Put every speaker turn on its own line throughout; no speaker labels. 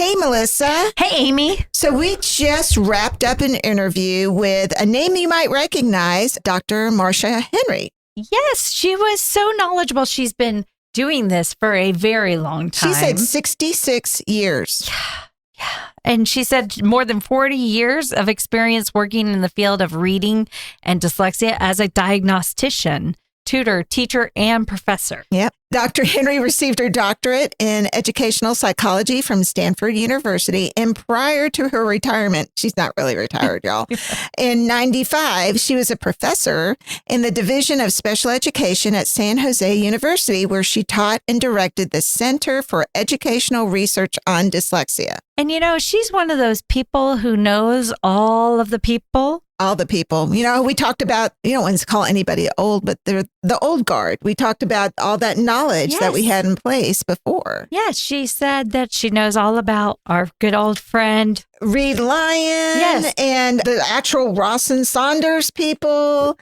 Hey, Melissa.
Hey, Amy.
So we just wrapped up an interview with a name you might recognize, Dr. Marcia Henry.
Yes, she was so knowledgeable. She's been doing this for a very long time.
She said 66 years.
Yeah. And she said more than 40 years of experience working in the field of reading and dyslexia as a diagnostician, tutor, teacher, and professor.
Yep. Dr. Henry received her doctorate in educational psychology from Stanford University. And prior to her retirement, she's not really retired, y'all. In 95, she was a professor in the Division of Special Education at San Jose University, where she taught and directed the Center for Educational Research on Dyslexia.
And, she's one of those people who knows all of the people.
All the people. We talked about, you don't want to call anybody old, but they're the old guard. We talked about all that knowledge that we had in place before.
Yes, she said that she knows all about our good old friend
Reed Lyon and the actual Ross and Saunders people.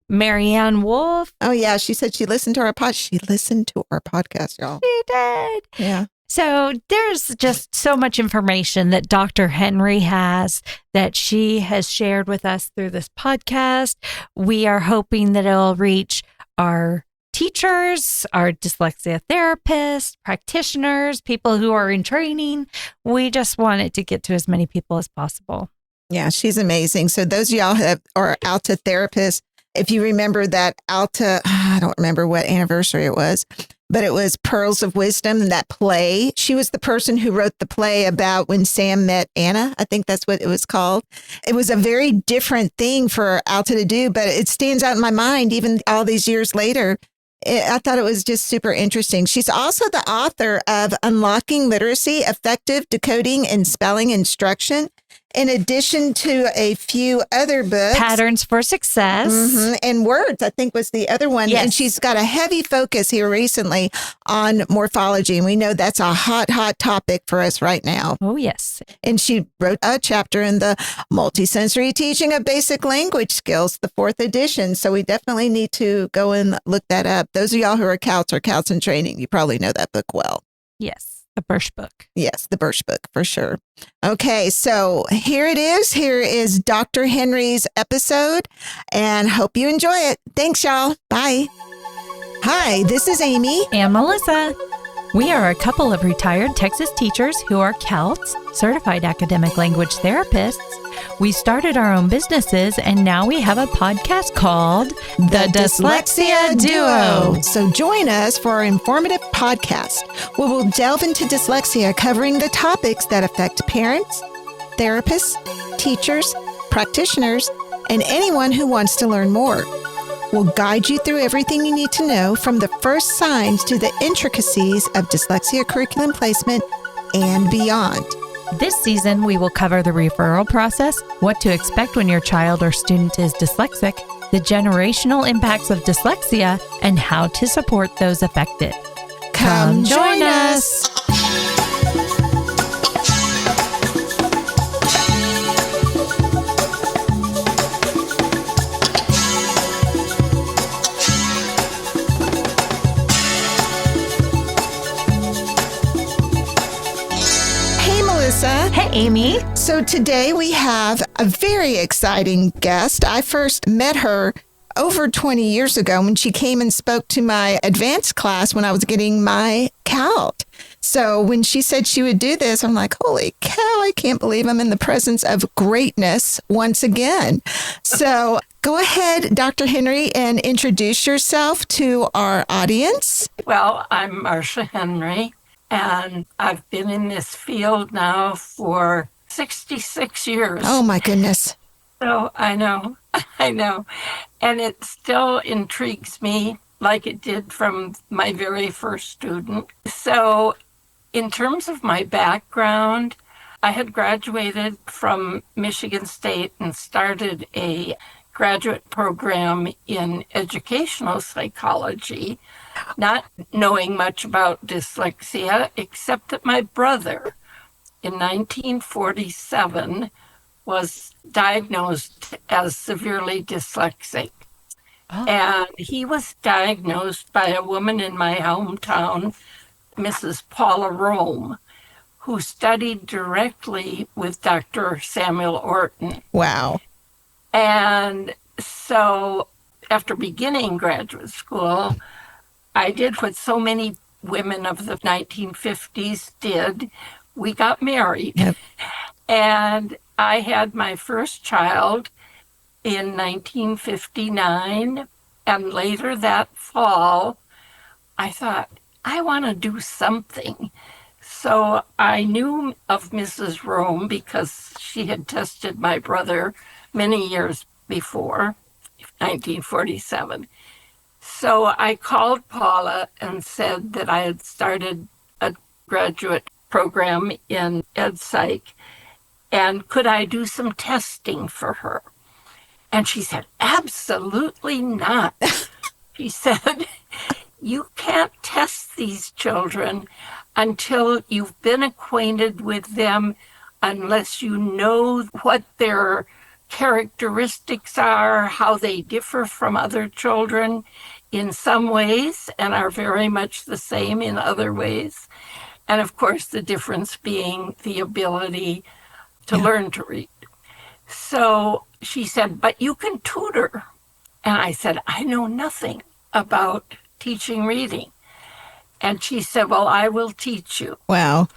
Marianne Wolf.
Oh, yeah. She said she listened to our podcast. She listened to our podcast, y'all.
She did.
Yeah.
So there's just so much information that Dr. Henry has that she has shared with us through this podcast. We are hoping that it'll reach our teachers, our dyslexia therapists, practitioners, people who are in training. We just want it to get to as many people as possible.
Yeah, she's amazing. So those of y'all who are ALTA therapists, if you remember that ALTA, I don't remember what anniversary it was, but it was Pearls of Wisdom, that play. She was the person who wrote the play about when Sam met Anna. I think that's what it was called. It was a very different thing for ALTA to do, but it stands out in my mind even all these years later. I thought it was just super interesting. She's also the author of Unlocking Literacy, Effective Decoding and Spelling Instruction, in addition to a few other books.
Patterns for Success.
Mm-hmm. And Words, I think, was the other one.
Yes.
And she's got a heavy focus here recently on morphology. And we know that's a hot topic for us right now.
Oh, yes.
And she wrote a chapter in the Multisensory Teaching of Basic Language Skills, the 4th edition. So we definitely need to go and look that up. Those of y'all who are Couts or Couts in Training, you probably know that book well.
Yes. The Birsch book.
Yes, the Birsch book for sure. Okay, so here it is. Here is Dr. Henry's episode, and hope you enjoy it. Thanks, y'all. Bye. Hi, this is Amy.
And Melissa. We are a couple of retired Texas teachers who are CALTs, Certified Academic Language Therapists. We started our own businesses, and now we have a podcast called The Dyslexia Duo.
So join us for our informative podcast, where we'll delve into dyslexia, covering the topics that affect parents, therapists, teachers, practitioners, and anyone who wants to learn more. We'll guide you through everything you need to know, from the first signs to the intricacies of dyslexia curriculum placement and beyond.
This season, we will cover the referral process, what to expect when your child or student is dyslexic, the generational impacts of dyslexia, and how to support those affected.
Come join us.
Hey, Amy.
So today we have a very exciting guest. I first met her over 20 years ago when she came and spoke to my advanced class when I was getting my CALT. So when she said she would do this, I'm like, holy cow, I can't believe I'm in the presence of greatness once again. So go ahead, Dr. Henry, and introduce yourself to our audience.
Well, I'm Marcia Henry, and I've been in this field now for 66 years.
Oh, my goodness.
So I know. And it still intrigues me like it did from my very first student. So in terms of my background, I had graduated from Michigan State and started a graduate program in educational psychology, not knowing much about dyslexia, except that my brother in 1947 was diagnosed as severely dyslexic. Oh. And he was diagnosed by a woman in my hometown, Mrs. Paula Rome, who studied directly with Dr. Samuel Orton.
Wow.
And so after beginning graduate school, I did what so many women of the 1950s did. We got married.
Yep.
And I had my first child in 1959. And later that fall, I thought, I want to do something. So I knew of Mrs. Rome because she had tested my brother many years before, 1947. So I called Paula and said that I had started a graduate program in EdPsych, and could I do some testing for her? And she said, absolutely not. She said, you can't test these children until you've been acquainted with them, unless you know what their characteristics are, how they differ from other children in some ways and are very much the same in other ways. And of course, the difference being the ability to learn to read. So she said, but you can tutor. And I said, I know nothing about teaching reading. And she said, well, I will teach you.
Wow.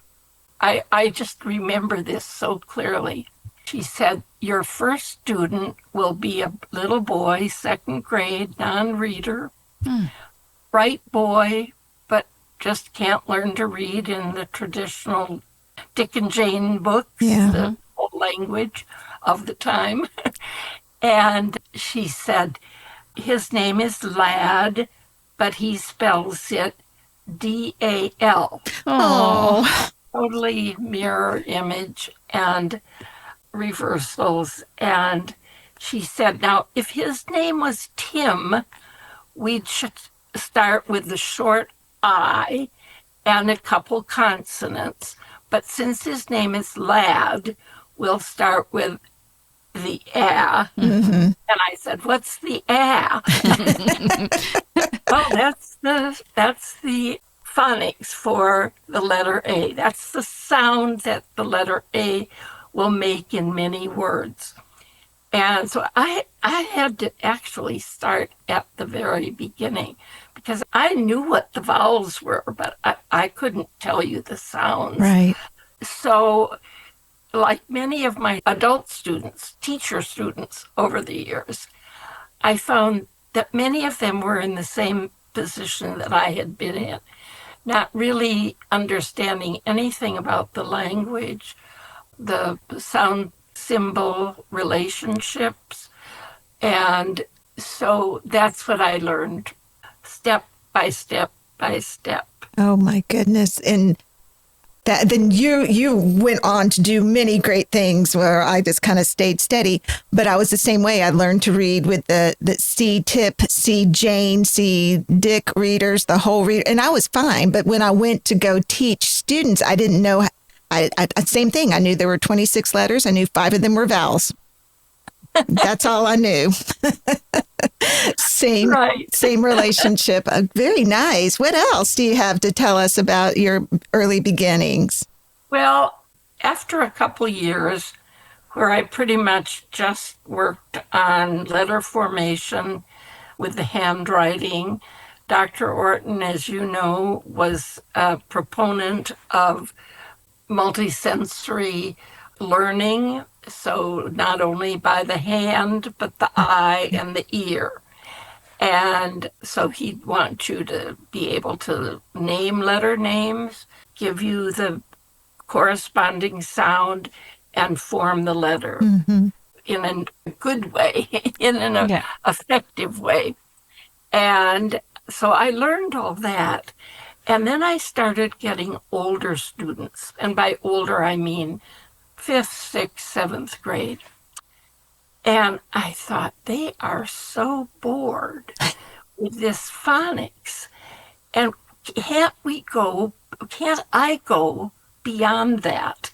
I just remember this so clearly. She said, your first student will be a little boy, second grade, non-reader, bright boy, but just can't learn to read in the traditional Dick and Jane books, the old language of the time. And she said, his name is Lad, but he spells it D-A-L.
Oh.
Totally mirror image and reversals. And she said, now, if his name was Tim, we'd start with the short I and a couple consonants. But since his name is Lad, we'll start with the A. Mm-hmm. And I said, what's the A? Well, that's the phonics for the letter A. That's the sound that the letter A will make in many words. And so I had to actually start at the very beginning because I knew what the vowels were, but I couldn't tell you the sounds.
Right.
So like many of my adult students, teacher students over the years, I found that many of them were in the same position that I had been in, not really understanding anything about the language, the sound symbol relationships. And so that's what I learned step by step by step.
Oh my goodness. And then you went on to do many great things where I just kind of stayed steady. But I was the same way. I learned to read with the C tip, C Jane, C Dick readers, the whole reader. And I was fine. But when I went to go teach students, I didn't know. Same thing. I knew there were 26 letters. I knew 5 of them were vowels. That's all I knew. Same relationship. Very nice. What else do you have to tell us about your early beginnings?
Well, after a couple years where I pretty much just worked on letter formation with the handwriting, Dr. Orton, as you know, was a proponent of multisensory learning. So not only by the hand, but the eye and the ear. And so he'd want you to be able to name letter names, give you the corresponding sound, and form the letter in a good way, in an effective way. And so I learned all that. And then I started getting older students. And by older, I mean 5th, 6th, 7th grade. And I thought, they are so bored with this phonics. And can't I go beyond that?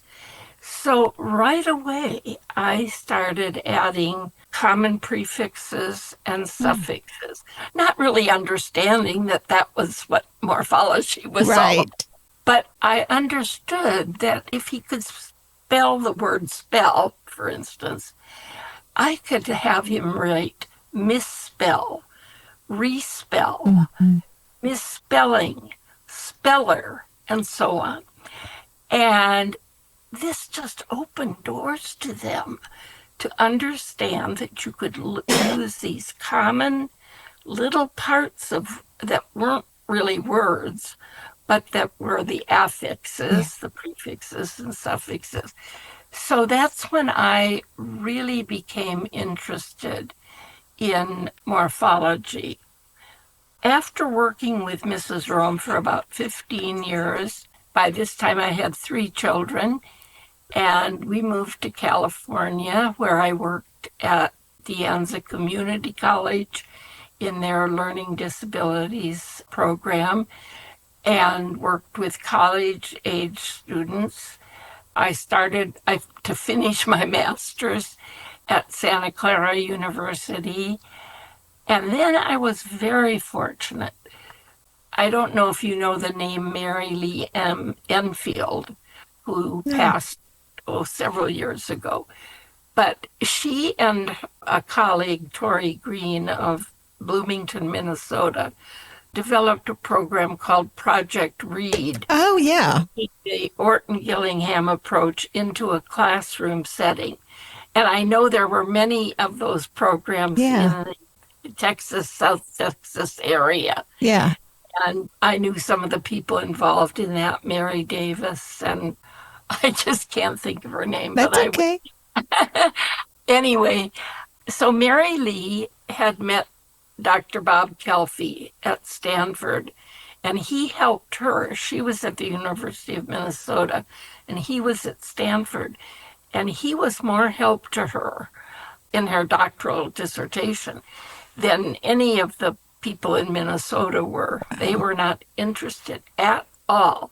So right away, I started adding common prefixes and suffixes, not really understanding that was what morphology was all about. But I understood that if he could spell the word spell, for instance, I could have him write misspell, respell, misspelling, speller, and so on. And this just opened doors to them to understand that you could use these common little parts of that weren't really words, but that were the affixes, the prefixes and suffixes. So that's when I really became interested in morphology. After working with Mrs. Rome for about 15 years, by this time I had 3 children, and we moved to California, where I worked at De Anza Community College in their learning disabilities program and worked with college-age students. I started to finish my master's at Santa Clara University. And then I was very fortunate. I don't know if you know the name Mary Lee Enfield, who passed several years ago. But she and a colleague, Tori Green of Bloomington, Minnesota, developed a program called Project Read.
Oh, yeah.
The Orton Gillingham approach into a classroom setting. And I know there were many of those programs in the Texas, South Texas area.
Yeah.
And I knew some of the people involved in that, Mary Davis, and I just can't think of her name.
That's okay.
Anyway, so Mary Lee had met Dr. Bob Kelfy at Stanford, and he helped her. She was at the University of Minnesota, and he was at Stanford, and he was more help to her in her doctoral dissertation than any of the people in Minnesota were. They were not interested at all,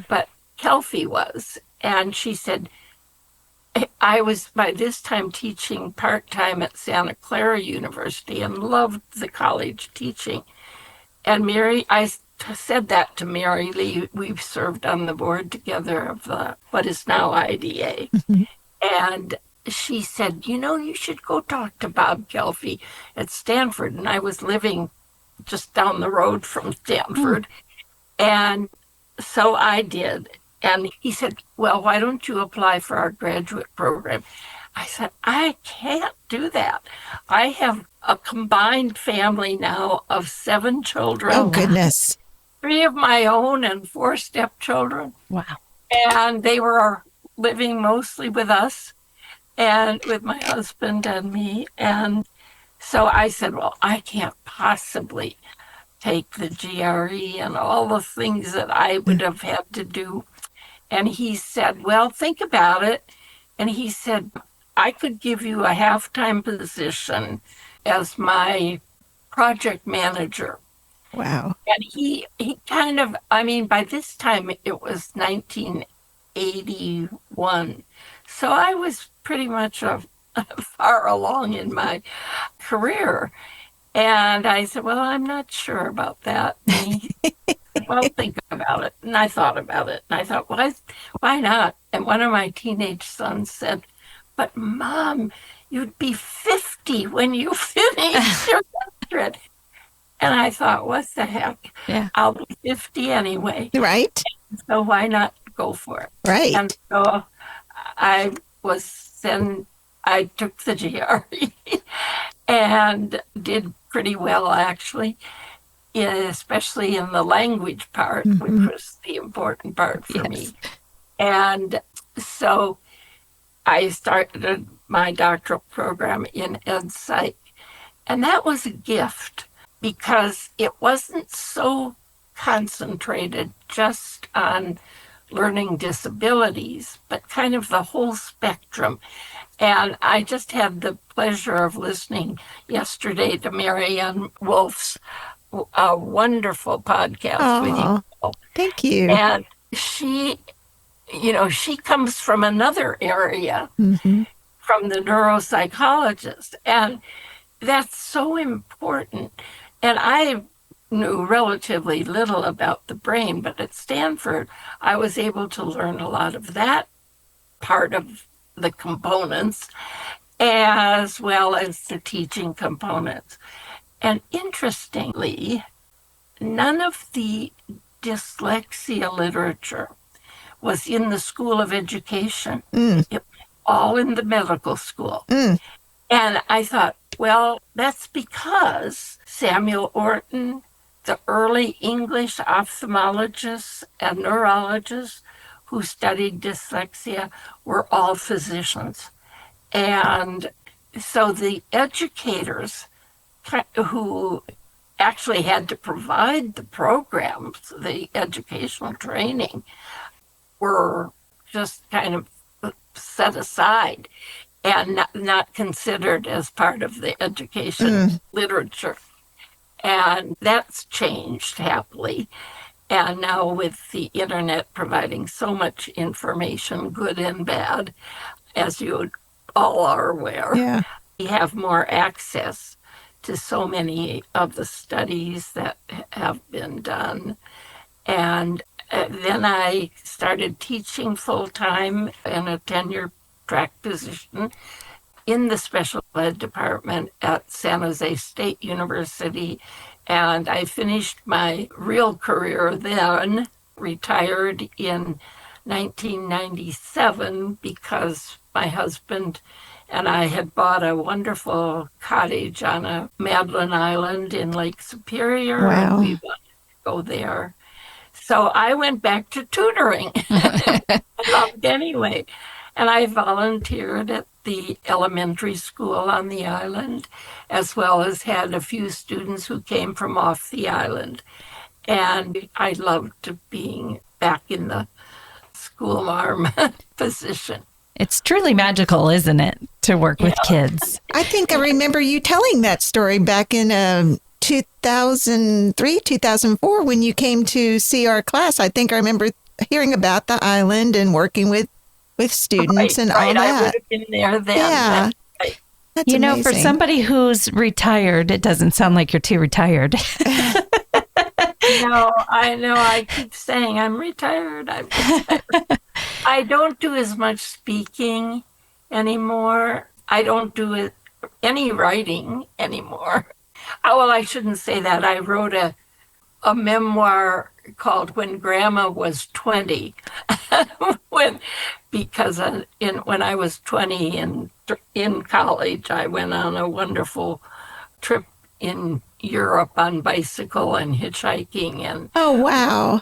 but Kelfy was. And she said, I was by this time teaching part-time at Santa Clara University and loved the college teaching. And I said that to Mary Lee. We've served on the board together of what is now IDA. And she said, you should go talk to Bob Kelfy at Stanford. And I was living just down the road from Stanford. And so I did. And he said, well, why don't you apply for our graduate program? I said, I can't do that. I have a combined family now of 7 children.
Oh, goodness.
3 of my own and 4 stepchildren.
Wow.
And they were living mostly with us and with my husband and me. And so I said, well, I can't possibly take the GRE and all the things that I would have had to do. And he said, well, think about it. And he said, I could give you a half-time position as my project manager.
Wow.
And he kind of, by this time it was 1981. So I was pretty much far along in my career. And I said, well, I'm not sure about that. And he said, well, think about it. And I thought about it. And I thought, why not? And one of my teenage sons said, but Mom, you'd be 50 when you finish your doctorate. And I thought, what the heck?
Yeah.
I'll be 50 anyway.
Right.
So why not go for it?
Right.
And so I took the GRE and did pretty well, actually, especially in the language part, which was the important part for me. And so I started my doctoral program in Ed Psych. And that was a gift because it wasn't so concentrated just on learning disabilities, but kind of the whole spectrum. And I just had the pleasure of listening yesterday to Marianne Wolf's wonderful podcast with you.
Thank you.
And she comes from another area, from the neuropsychologist. And that's so important. And I knew relatively little about the brain, but at Stanford, I was able to learn a lot of that part of the components, as well as the teaching components. And interestingly, none of the dyslexia literature was in the School of Education. It was all in the medical school. And I thought, well, that's because Samuel Orton, the early English ophthalmologists and neurologists who studied dyslexia, were all physicians. And so the educators who actually had to provide the programs, the educational training, were just kind of set aside and not considered as part of the education literature. And that's changed happily. And now with the internet providing so much information, good and bad, as you all are aware, we have more access to so many of the studies that have been done. And then I started teaching full-time in a tenure track position in the special ed department at San Jose State University. And I finished my real career then, retired in 1997 because my husband and I had bought a wonderful cottage on a Madeline Island in Lake Superior.
Wow.
And we wanted to go there. So I went back to tutoring. I loved it anyway. And I volunteered at the elementary school on the island, as well as had a few students who came from off the island. And I loved being back in the school marm position.
It's truly magical, isn't it, to work with kids?
I think I remember you telling that story back in 2003, 2004, when you came to see our class. I think I remember hearing about the island and working with students and all that.
I would have been there then.
Yeah. That's
you know,
amazing.
for somebody who's retired, it doesn't sound like you're too retired.
No, I know. I keep saying I'm retired. I don't do as much speaking anymore. I don't do any writing anymore. Oh, well, I shouldn't say that. I wrote a memoir called When Grandma Was 20, because when I was 20 in college, I went on a wonderful trip in Europe on bicycle and hitchhiking, and
Oh, wow.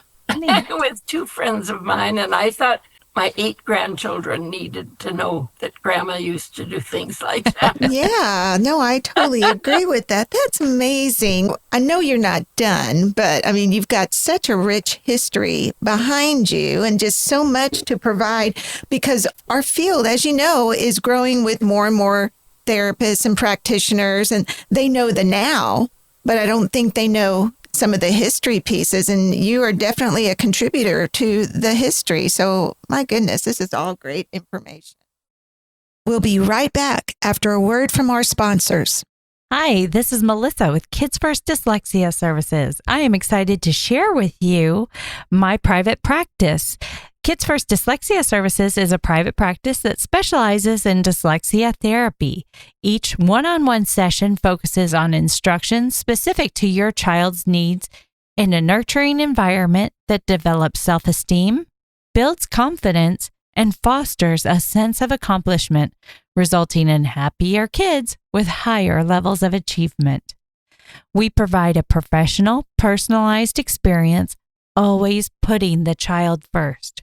with two friends of mine, and I thought my 8 grandchildren needed to know that Grandma used to do things like that.
Yeah, no, I totally agree with that. That's amazing. I know you're not done, but I mean, you've got such a rich history behind you and just so much to provide, because our field, as you know, is growing with more and more therapists and practitioners, and they know the now, but I don't think they know some of the history pieces, and you are definitely a contributor to the history. So my goodness, this is all great information. We'll be right back after a word from our sponsors.
Hi, this is Melissa with Kids First Dyslexia Services. I am excited to share with you my private practice. Kids First Dyslexia Services is a private practice that specializes in dyslexia therapy. Each one-on-one session focuses on instruction specific to your child's needs in a nurturing environment that develops self-esteem, builds confidence, and fosters a sense of accomplishment, resulting in happier kids with higher levels of achievement. We provide a professional, personalized experience, always putting the child first.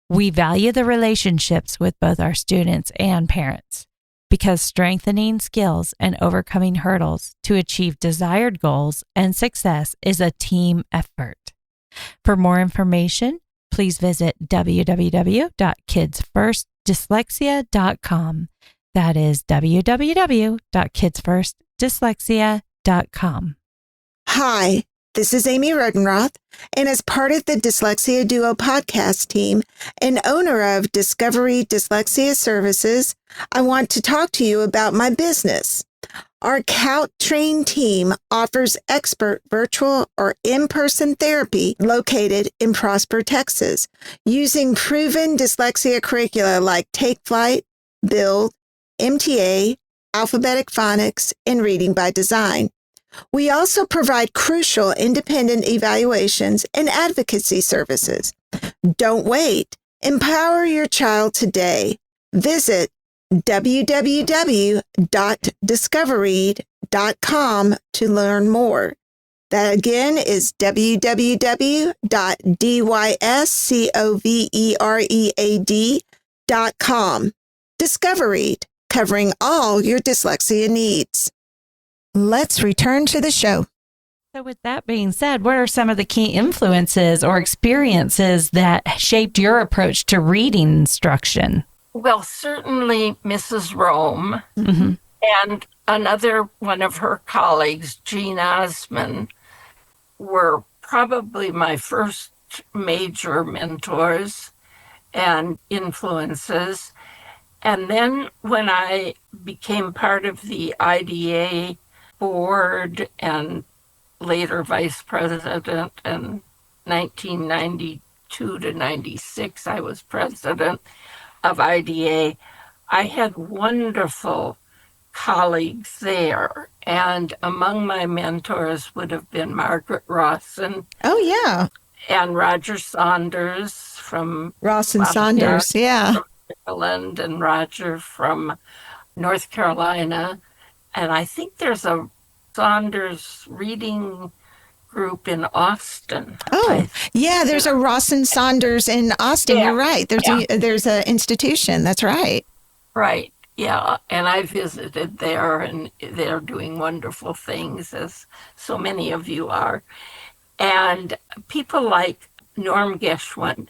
We value the relationships with both our students and parents, because strengthening skills and overcoming hurdles to achieve desired goals and success is a team effort. For more information, please visit www.kidsfirstdyslexia.com. That is www.kidsfirstdyslexia.com.
Hi, this is Amy Rodenroth, and as part of the Dyslexia Duo podcast team and owner of Discovery Dyslexia Services, I want to talk to you about my business. Our COUT-trained team offers expert virtual or in-person therapy located in Prosper, Texas, using proven dyslexia curricula like Take Flight, Build, MTA, Alphabetic Phonics, and Reading by Design. We also provide crucial independent evaluations and advocacy services. Don't wait. Empower your child today. Visit www.discoveread.com to learn more. That again is www.discoveread.com. Discoveread, covering all your dyslexia needs. Let's return to the show.
So with that being said, what are some of the key influences or experiences that shaped your approach to reading instruction?
Well, certainly Mrs. Rome and another one of her colleagues, Jean Osman, were probably my first major mentors and influences. And then when I became part of the IDA board and later vice president in 1992 to 96, I was president of IDA. I had wonderful colleagues there, and among my mentors would have been Margaret Rawson.
Oh, yeah.
And Roger Saunders from
Ross and Saunders, yeah.
From Maryland, and Roger from North Carolina. And I think there's a Saunders reading group in Austin.
Oh, yeah, there's a Ross and Saunders in Austin. Yeah. You're right. There's an institution. That's right.
Right. Yeah. And I visited there, and they're doing wonderful things, as so many of you are. And people like Norm Geschwin,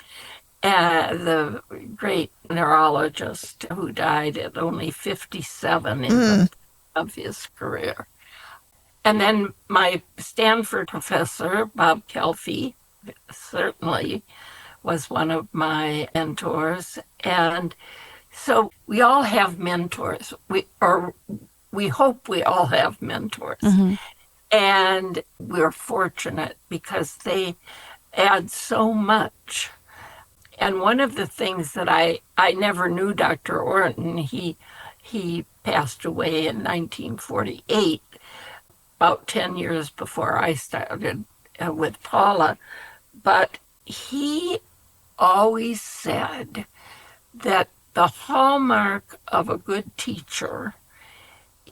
the great neurologist who died at only 57 in the of his career. And then my Stanford professor, Bob Kelfie, certainly was one of my mentors. And so we all have mentors. We hope we all have mentors. And we're fortunate because they add so much. And one of the things that I never knew Dr. Orton, he passed away in 1948, about 10 years before I started with Paula. But he always said that the hallmark of a good teacher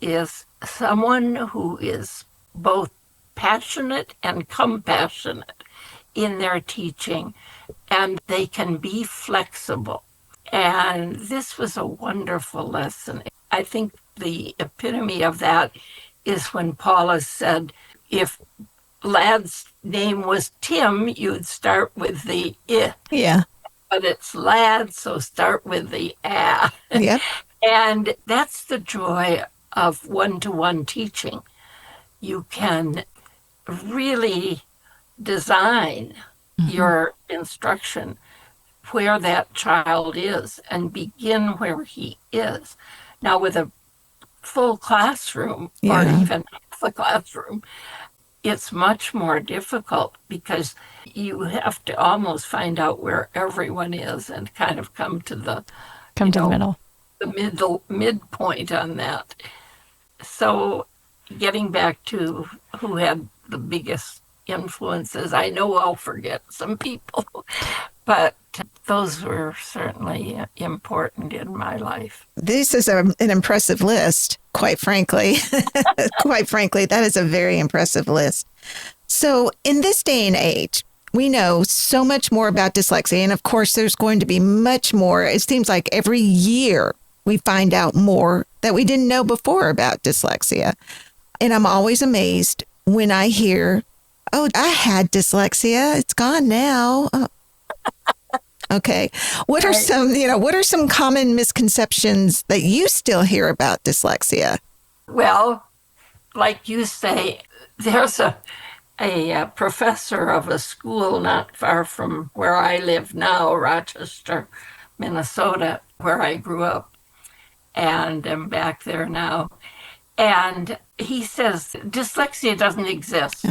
is someone who is both passionate and compassionate in their teaching, and they can be flexible. And this was a wonderful lesson. I think the epitome of that is when Paula said, if Lad's name was Tim, you'd start with the I.
Yeah.
But it's Lad, so start with the A.
Yep.
And that's the joy of one-to-one teaching. You can really design your instruction where that child is and begin where he is. Now, with a full classroom or even half a classroom, it's much more difficult because you have to almost find out where everyone is and kind of come to the
middle.
The midpoint on that. So getting back to who had the biggest influences, I know I'll forget some people, but those were certainly important in my life.
This is an impressive list, quite frankly. Quite frankly, that is a very impressive list. So in this day and age, we know so much more about dyslexia. And of course, there's going to be much more. It seems like every year we find out more that we didn't know before about dyslexia. And I'm always amazed when I hear, oh, I had dyslexia. It's gone now. Okay. What are some common misconceptions that you still hear about dyslexia?
Well, like you say, there's a professor of a school not far from where I live now, Rochester, Minnesota, where I grew up and am back there now. And he says dyslexia doesn't exist.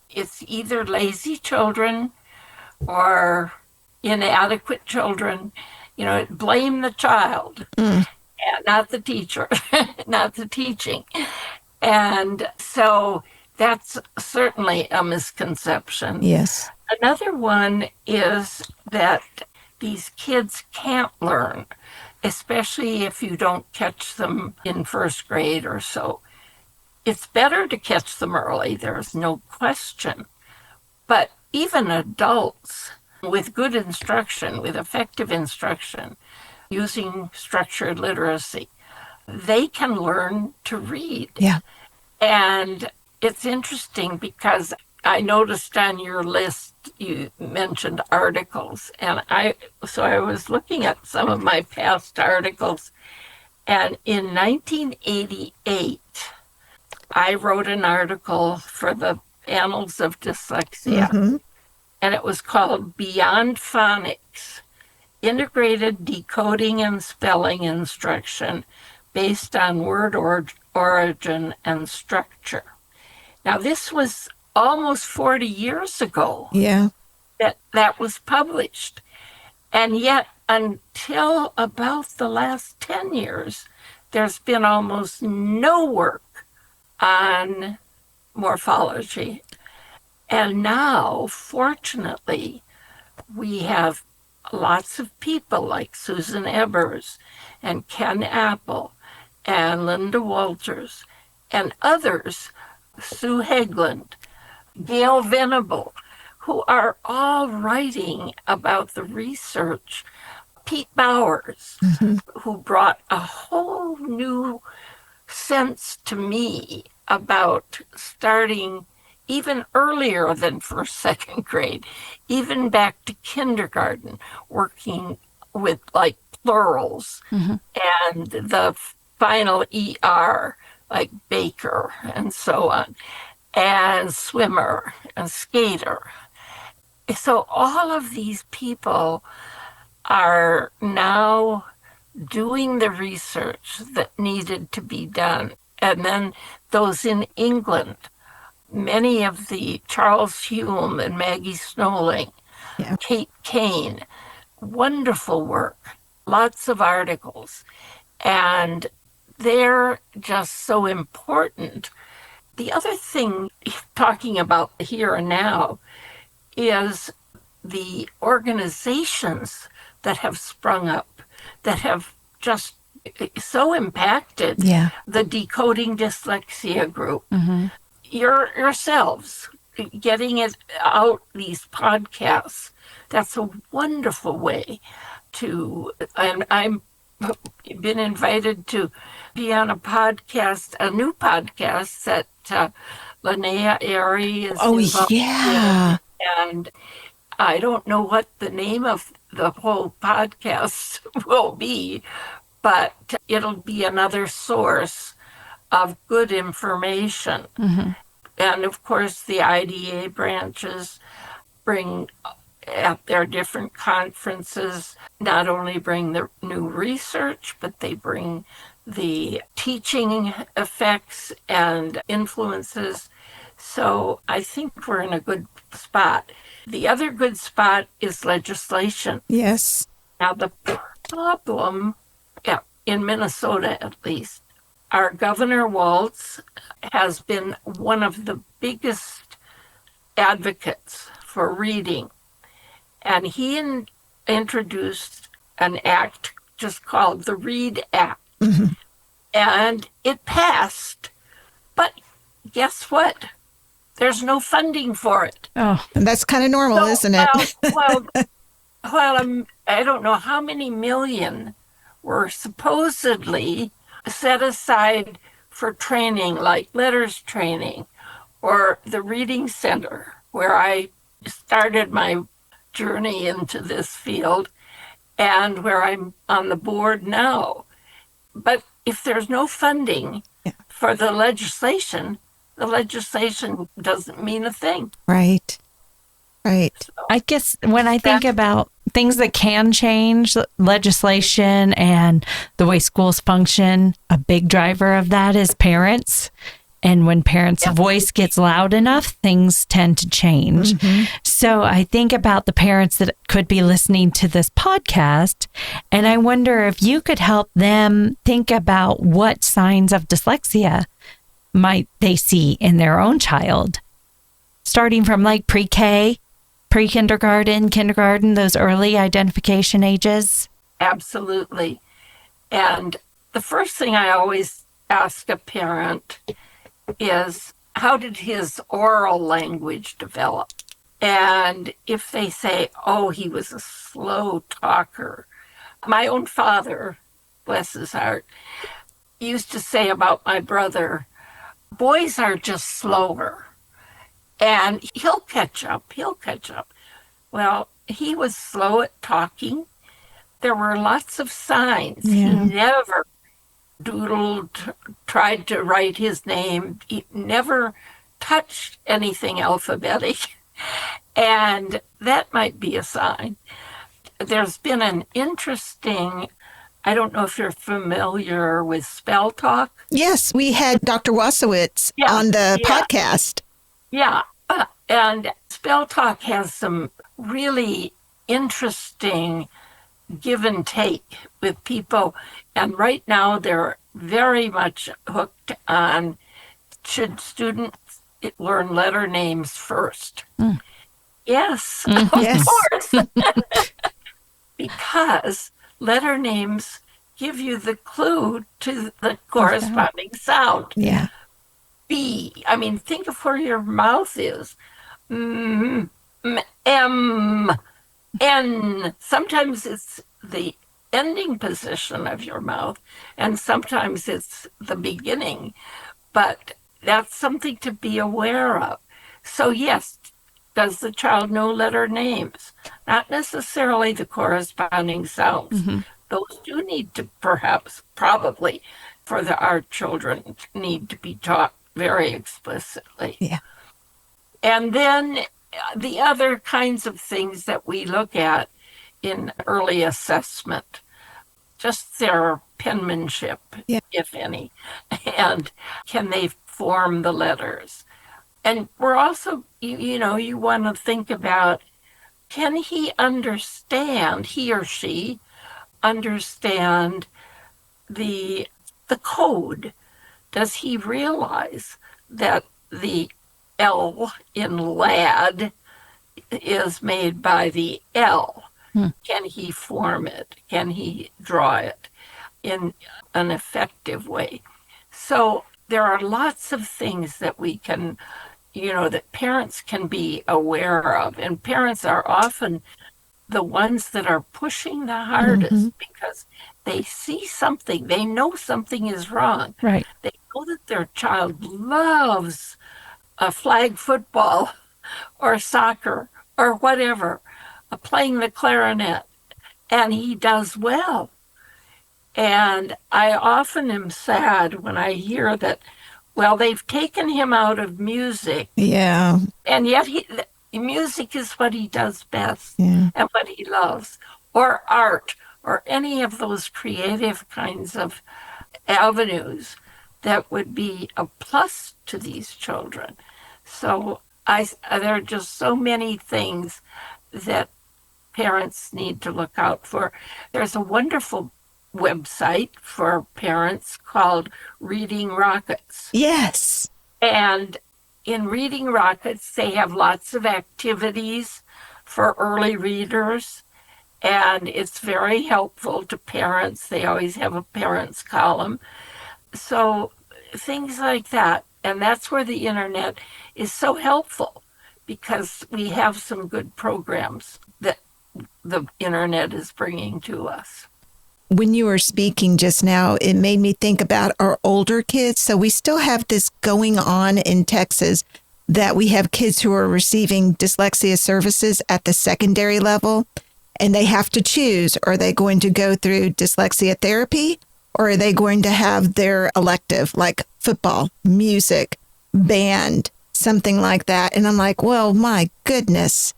It's either lazy children or inadequate children. Blame the child, not the teacher, not the teaching. And so that's certainly a misconception.
Yes.
Another one is that these kids can't learn, especially if you don't catch them in first grade or so. It's better to catch them early, there's no question. But even adults with good instruction, with effective instruction, using structured literacy, they can learn to read.
Yeah.
And it's interesting because I noticed on your list you mentioned articles, and I was looking at some of my past articles, and in 1988 I wrote an article for the Annals of Dyslexia, and it was called Beyond Phonics, Integrated Decoding and Spelling Instruction Based on Word Origin and Structure. Now, this was almost 40 years ago that was published. And yet, until about the last 10 years, there's been almost no work on morphology. And now, fortunately, we have lots of people like Susan Ebers and Ken Apple and Linda Walters and others, Sue Hegland, Gail Venable, who are all writing about the research. Pete Bowers, who brought a whole new sense to me about starting even earlier than first, second grade, even back to kindergarten, working with like plurals and the final ER, like baker and so on, and swimmer and skater. So all of these people are now doing the research that needed to be done. And then those in England, many of the Charles Hume and Maggie Snowling, Kate Kane, wonderful work, lots of articles. And they're just so important. The other thing, talking about here and now, is the organizations that have sprung up, that have just so impacted the Decoding Dyslexia group. Yourselves, getting it out, these podcasts, that's a wonderful way to, and I'm been invited to be on a podcast, a new podcast that Linnea Airy is involved in. And I don't know what the name of the whole podcast will be, but it'll be another source of good information. And of course, the IDA branches bring at their different conferences, not only bring the new research, but they bring the teaching effects and influences. So I think we're in a good spot. The other good spot is legislation.
Yes.
Now, the problem, in Minnesota at least, our Governor Walz has been one of the biggest advocates for reading. And he introduced an act just called the READ Act. And it passed. But guess what? There's no funding for it.
Oh, and that's kind of normal, isn't it?
I don't know how many million were supposedly set aside for training, like letters training, or the Reading Center, where I started my journey into this field, and where I'm on the board now. But if there's no funding for the legislation doesn't mean a thing.
Right. Right.
I guess when I think about things that can change, legislation and the way schools function, a big driver of that is parents. And when parents' voice gets loud enough, things tend to change. Mm-hmm. So I think about the parents that could be listening to this podcast, and I wonder if you could help them think about what signs of dyslexia might they see in their own child, starting from like pre-K, pre-kindergarten, kindergarten, those early identification ages.
Absolutely. And the first thing I always ask a parent is, how did his oral language develop? And if they say, oh, he was a slow talker. My own father, bless his heart, used to say about my brother, boys are just slower. And he'll catch up. Well, he was slow at talking. There were lots of signs. He never doodled, tried to write his name. He never touched anything alphabetic. And that might be a sign. There's been an interesting, I don't know if you're familiar with Spell Talk.
Yes, we had Dr. Wasowitz on the podcast.
Yeah. And Spell Talk has some really interesting give and take with people. And right now they're very much hooked on, should students learn letter names first? Yes, of course. Because letter names give you the clue to the corresponding sound.
Yeah.
B. I mean, think of where your mouth is. M, N. Sometimes it's the ending position of your mouth, and sometimes it's the beginning. But that's something to be aware of. So yes, does the child know letter names? Not necessarily the corresponding sounds. Mm-hmm. Those do need to probably, for our children, need to be taught very explicitly.
Yeah.
And then the other kinds of things that we look at in early assessment, just their penmanship, if any, and can they form the letters? And we're also, you want to think about, can he or she understand the code? Does he realize that the L in lad is made by the L? Can he form it? Can he draw it in an effective way? So there are lots of things that we can, that parents can be aware of. And parents are often the ones that are pushing the hardest because they see something. They know something is wrong.
Right.
They know that their child loves a flag football or soccer or whatever, playing the clarinet, and he does well. And I often am sad when I hear that, well, they've taken him out of music.
Yeah.
And yet music is what he does best and what he loves, or art, or any of those creative kinds of avenues that would be a plus to these children. So there are just so many things that parents need to look out for. There's a wonderful website for parents called Reading Rockets.
Yes.
And in Reading Rockets, they have lots of activities for early readers, and it's very helpful to parents. They always have a parents column. So things like that. And that's where the internet is so helpful, because we have some good programs that the internet is bringing to us.
When you were speaking just now, it made me think about our older kids. So we still have this going on in Texas, that we have kids who are receiving dyslexia services at the secondary level, and they have to choose, are they going to go through dyslexia therapy, or are they going to have their elective, like football, music, band, something like that? And I'm like, well, my goodness,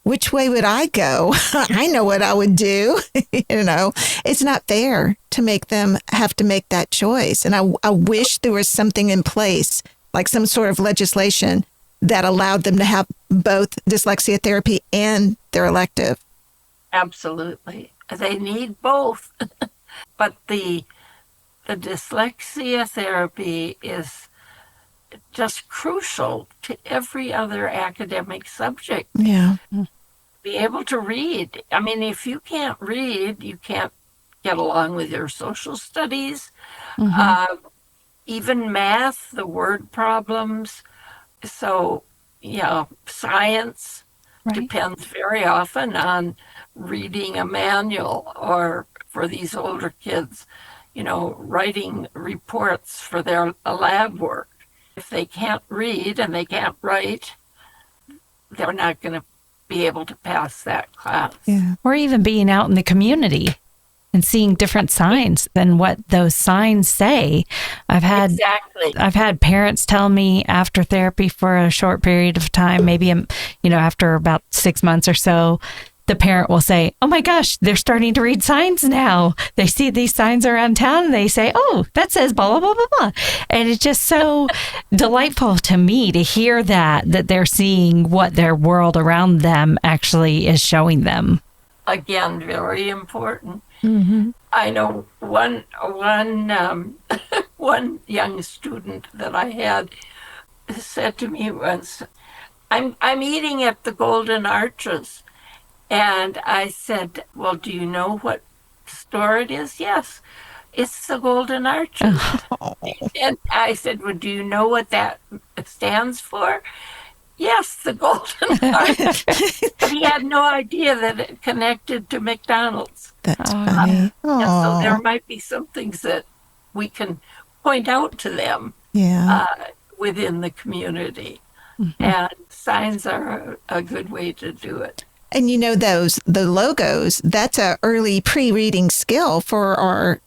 which way would I go? I know what I would do. It's not fair to make them have to make that choice. And I wish there was something in place, like some sort of legislation that allowed them to have both dyslexia therapy and their elective.
Absolutely. They need both. But the dyslexia therapy is just crucial to every other academic subject.
Yeah.
Be able to read. I mean, if you can't read, you can't get along with your social studies, even math, the word problems. So, science depends very often on reading a manual, or for these older kids, writing reports for their lab work. If they can't read and they can't write, they're not going to be able to pass that class.
Yeah.
Or even being out in the community and seeing different signs than what those signs say. I've had parents tell me after therapy for a short period of time, maybe, after about 6 months or so, the parent will say, oh my gosh, they're starting to read signs now. They see these signs around town and they say, oh, that says blah, blah, blah, blah, blah. And it's just so delightful to me to hear that they're seeing what their world around them actually is showing them.
Again, very important.
Mm-hmm.
I know one young student that I had said to me once, I'm eating at the Golden Arches. And I said, well, do you know what store it is? Yes, it's the Golden Arches. And I said, well, do you know what that stands for? Yes, the Golden Arches. But he had no idea that it connected to McDonald's.
That's funny.
So there might be some things that we can point out to them within the community. Mm-hmm. And signs are a good way to do it.
And the logos, that's a early pre-reading skill for our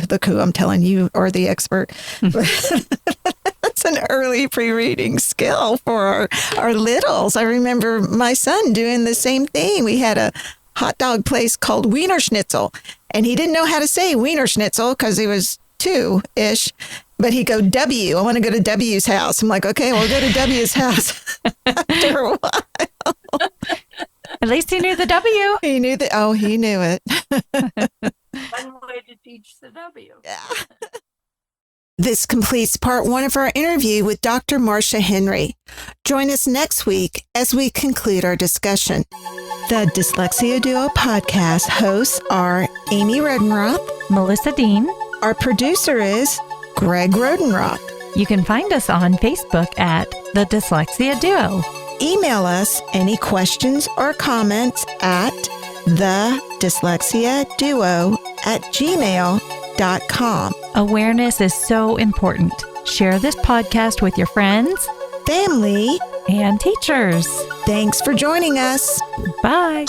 look who I'm telling you, or the expert. That's an early pre-reading skill for our littles. I remember my son doing the same thing. We had a hot dog place called Wiener Schnitzel, and he didn't know how to say Wiener Schnitzel because he was 2-ish. But he'd go, W, I want to go to W's house. I'm like, okay, we'll go to W's house after a while.
At least he knew the W.
He knew it.
One way to teach the W.
Yeah. This completes part 1 of our interview with Dr. Marcia Henry. Join us next week as we conclude our discussion. The Dyslexia Duo podcast hosts are Amy Rodenroth,
Melissa Dean.
Our producer is Greg Rodenroth.
You can find us on Facebook at The Dyslexia Duo.
Email us any questions or comments at thedyslexiaduo@gmail.com.
Awareness is so important. Share this podcast with your friends,
family,
and teachers.
Thanks for joining us.
Bye.